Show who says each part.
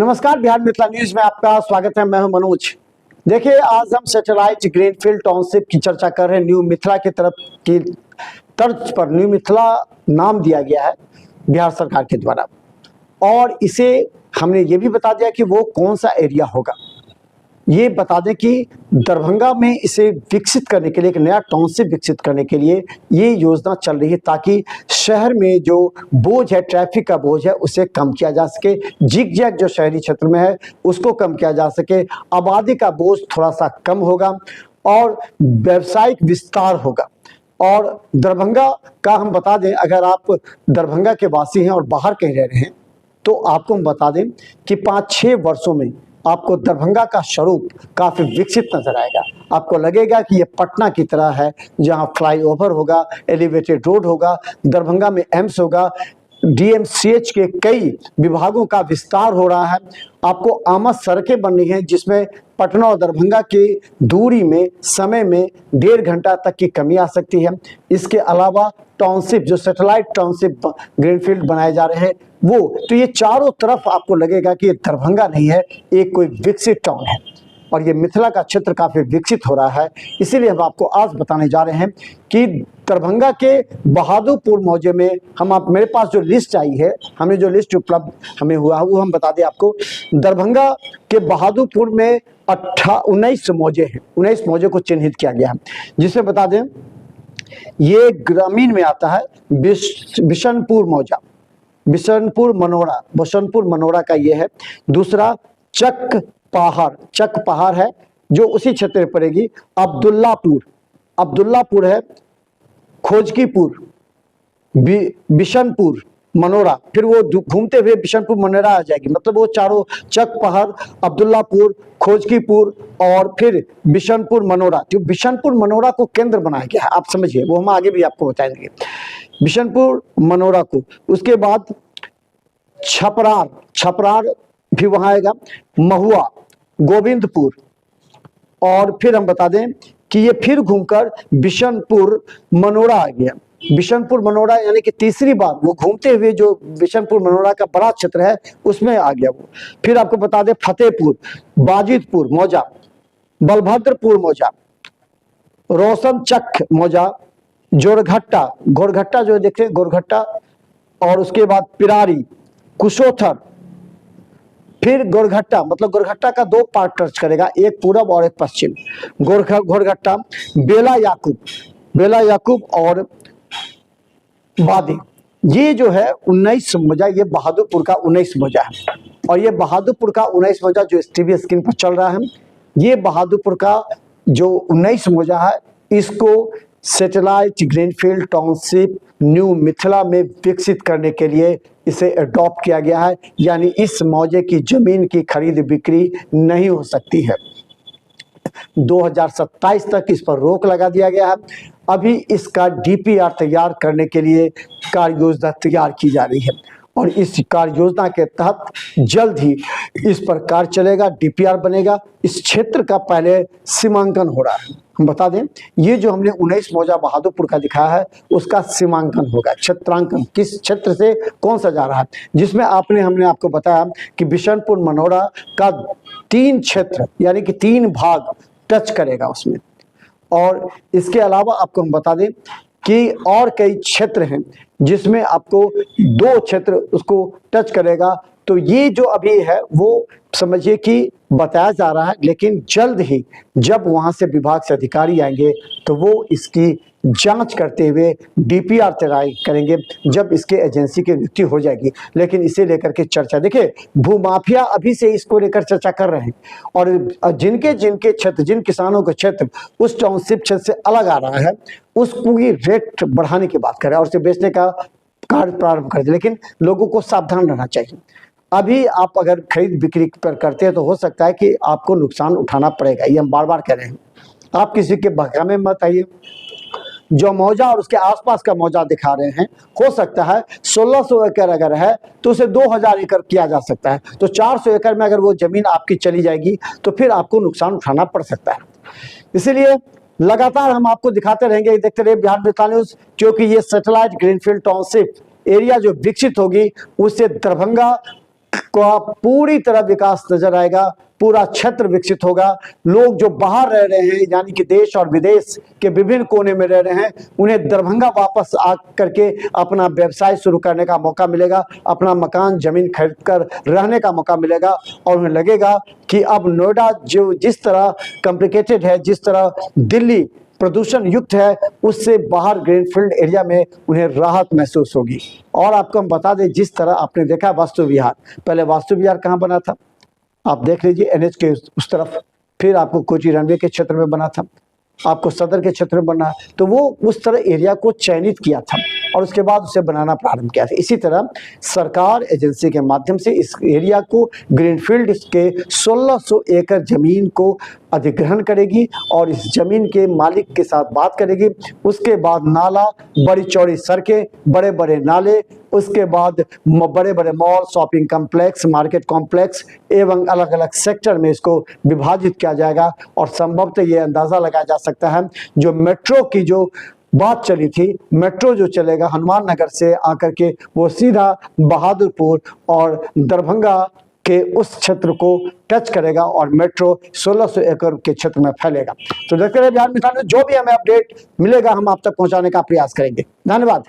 Speaker 1: नमस्कार, बिहार मिथिला न्यूज में आपका स्वागत है। मैं हूं मनोज। देखिए, आज हम सैटेलाइट ग्रीनफील्ड टाउनशिप की चर्चा कर रहे हैं। न्यू मिथिला की तरफ की तर्ज पर न्यू मिथिला नाम दिया गया है बिहार सरकार के द्वारा, और इसे हमने ये भी बता दिया कि वो कौन सा एरिया होगा। ये बता दें कि दरभंगा में इसे विकसित करने के लिए, एक नया टाउनशिप विकसित करने के लिए ये योजना चल रही है, ताकि शहर में जो बोझ है, ट्रैफिक का बोझ है, उसे कम किया जा सके। जिग जैग जो शहरी क्षेत्र में है उसको कम किया जा सके, आबादी का बोझ थोड़ा सा कम होगा और व्यावसायिक विस्तार होगा। और दरभंगा का हम बता दें, अगर आप दरभंगा के वासी हैं और बाहर कहीं रह रहे हैं तो आपको हम बता दें कि 5-6 वर्षों में आपको दरभंगा का स्वरूप काफ़ी विकसित नजर आएगा। आपको लगेगा कि ये पटना की तरह है, जहां फ्लाईओवर होगा, एलिवेटेड रोड होगा, दरभंगा में एम्स होगा, डीएमसीएच के कई विभागों का विस्तार हो रहा है। आपको आमद सड़कें बन रही हैं, जिसमें पटना और दरभंगा की दूरी में, समय में 1.5 घंटा तक की कमी आ सकती है। इसके अलावा टाउनशिप, जो सैटेलाइट टाउनशिप ग्रीनफील्ड बनाए जा रहे हैं वो, तो ये चारों तरफ आपको लगेगा कि ये दरभंगा नहीं है, एक कोई विकसित टाउन है। और ये मिथिला का क्षेत्र काफ़ी विकसित हो रहा है। इसीलिए हम आपको आज बताने जा रहे हैं कि दरभंगा के बहादुरपुर मौजे में मेरे पास जो लिस्ट आई है, हमें जो लिस्ट उपलब्ध हमें हुआ वो हम बता दें आपको। दरभंगा के बहादुरपुर में 19 मौजे हैं, 19 मौजे को चिन्हित किया गया है, जिसे बता दें ये ग्रामीण में आता है। बिशनपुर मौजा, बिशनपुर मनोरा का ये है। दूसरा चक पहाड़ है, जो उसी क्षेत्र में पड़ेगी। अब्दुल्लापुर है, खोजकीपुर, बिशनपुर मनोरा, फिर वो घूमते हुए बिशनपुर मनोरा आ जाएगी। मतलब वो चारों चक पहाड़, अब्दुल्लापुर, खोजकीपुर और फिर बिशनपुर मनोरा, जो बिशनपुर मनोरा को केंद्र बनाया गया है, आप समझिए, वो हम आगे भी आपको बताएंगे बिशनपुर मनोरा को। उसके बाद छपरार भी वहां आएगा, महुआ, गोविंदपुर, और फिर हम बता दें कि ये फिर घूमकर बिशनपुर मनोरा आ गया। बिशनपुर मनोरा यानी कि तीसरी बार वो घूमते हुए जो बिशनपुर मनोरा का बड़ा क्षेत्र है उसमें आ गया वो। फिर आपको बता दें फतेहपुर, बाजितपुर मौजा, बलभद्रपुर मौजा, रोशनचक मौजा, गोरघट्टा जो देखे गोरघट्टा, और उसके बाद पिरारी, कुशोथर, फिर गोरघट्टा, मतलब गोरघट्टा का 2 पार्ट टच करेगा, एक पूरब और एक पश्चिम। गोरघट्टा, बेला याकूब और वादी। ये जो है 19 मौजा, ये बहादुरपुर का 19 मौजा है। और ये बहादुरपुर का 19 मौजा जो टीवी स्क्रीन पर चल रहा है, ये बहादुरपुर का जो 19 मौजा है, इसको satellite greenfield township new Mithila में विकसित करने के लिए इसे अडॉप्ट किया गया है। यानी इस मौजे की जमीन की खरीद बिक्री नहीं हो सकती है। 2027 तक इस पर रोक लगा दिया गया है। अभी इसका डीपीआर तैयार करने के लिए कार्य योजना तैयार की जा रही है, और इस कार्य योजना के तहत जल्द ही इस पर कार्य चलेगा, डीपीआर बनेगा। इस क्षेत्र का पहले सीमांकन हो रहा है। हम बता दें, ये जो हमने 19 मौजा बहादुरपुर का दिखाया है, उसका सीमांकन होगा, क्षेत्रांकन, किस क्षेत्र से कौन सा जा रहा है, जिसमें हमने आपको बताया कि बिशनपुर मनोरा का 3 क्षेत्र यानी कि 3 भाग टच करेगा उसमें। और इसके अलावा आपको हम बता दें कि और कई क्षेत्र हैं जिसमें आपको 2 क्षेत्र उसको टच करेगा। तो ये जो अभी है वो समझिए कि बताया जा रहा है, लेकिन जल्द ही जब वहां से विभाग से अधिकारी आएंगे तो वो इसकी जांच करते हुए डीपीआर तैयार करेंगे, जब इसके एजेंसी की नियुक्ति हो जाएगी। लेकिन इसे लेकर के चर्चा, देखिए, भूमाफिया अभी से इसको लेकर चर्चा कर रहे हैं, और जिनके क्षेत्र, जिन किसानों के क्षेत्र उस टाउनशिप क्षेत्र से अलग आ रहा है, उसको की रेट बढ़ाने की बात कर रहे हैं और उसे बेचने का कार्य प्रारंभ कर दे। लेकिन लोगों को सावधान रहना चाहिए। अभी आप अगर खरीद बिक्री पर करते हैं तो हो सकता है कि आपको नुकसान उठाना पड़ेगा, ये हम बार बार कह रहे हैं। आप किसी के बहकावे में मत आइए। जो मौजा और उसके आसपास का मौजा दिखा रहे हैं, हो सकता है 1600 एकड़ अगर है तो उसे 2000 एकड़ किया जा सकता है। तो 400 एकड़ में अगर वो जमीन आपकी चली जाएगी तो फिर आपको नुकसान उठाना पड़ सकता है। इसीलिए लगातार हम आपको दिखाते रहेंगे, देखते रहिए बिहार मिथिला न्यूज, क्योंकि ये सैटेलाइट ग्रीनफील्ड टाउनशिप एरिया जो विकसित होगी उससे दरभंगा का पूरी तरह विकास नजर आएगा, पूरा क्षेत्र विकसित होगा। लोग जो बाहर रह रहे हैं, यानी कि देश और विदेश के विभिन्न कोने में रह रहे हैं, उन्हें दरभंगा वापस आ करके अपना व्यवसाय शुरू करने का मौका मिलेगा, अपना मकान जमीन खरीद कर रहने का मौका मिलेगा। और उन्हें लगेगा कि अब नोएडा जो जिस तरह कॉम्प्लिकेटेड है, जिस तरह दिल्ली प्रदूषण युक्त है, उससे बाहर ग्रीनफील्ड एरिया में उन्हें राहत महसूस होगी। और आपको हम बता दें, जिस तरह आपने देखा वास्तु विहार, पहले वास्तु विहार कहाँ बना था, आप देख लीजिए एनएच के उस तरफ, फिर आपको कोची रनवे के क्षेत्र में बना था, आपको सदर के क्षेत्र में बना, तो वो उस तरह एरिया को चयनित किया था और उसके बाद उसे बनाना प्रारंभ किया था। इसी तरह सरकार एजेंसी के माध्यम से इस एरिया को ग्रीनफील्ड के 1600 एकड़ जमीन को अधिग्रहण करेगी और इस जमीन के मालिक के साथ बात करेगी। उसके बाद नाला, बड़ी चौड़ी सड़कें, बड़े बड़े नाले, उसके बाद बड़े बड़े mall, shopping complex, market complex एवं अलग अलग सेक्टर में इसको विभाजित किया जाएगा। और संभवतः ये अंदाजा लगाया जा सकता है, जो मेट्रो की जो बात चली थी, मेट्रो जो चलेगा हनुमान नगर से आकर के वो सीधा बहादुरपुर और दरभंगा के उस क्षेत्र को टच करेगा और मेट्रो 1600 एकड़ के क्षेत्र में फैलेगा। तो देखते रहिए बिहार मित्र, जो भी हमें अपडेट मिलेगा हम आप तक पहुंचाने का प्रयास करेंगे। धन्यवाद।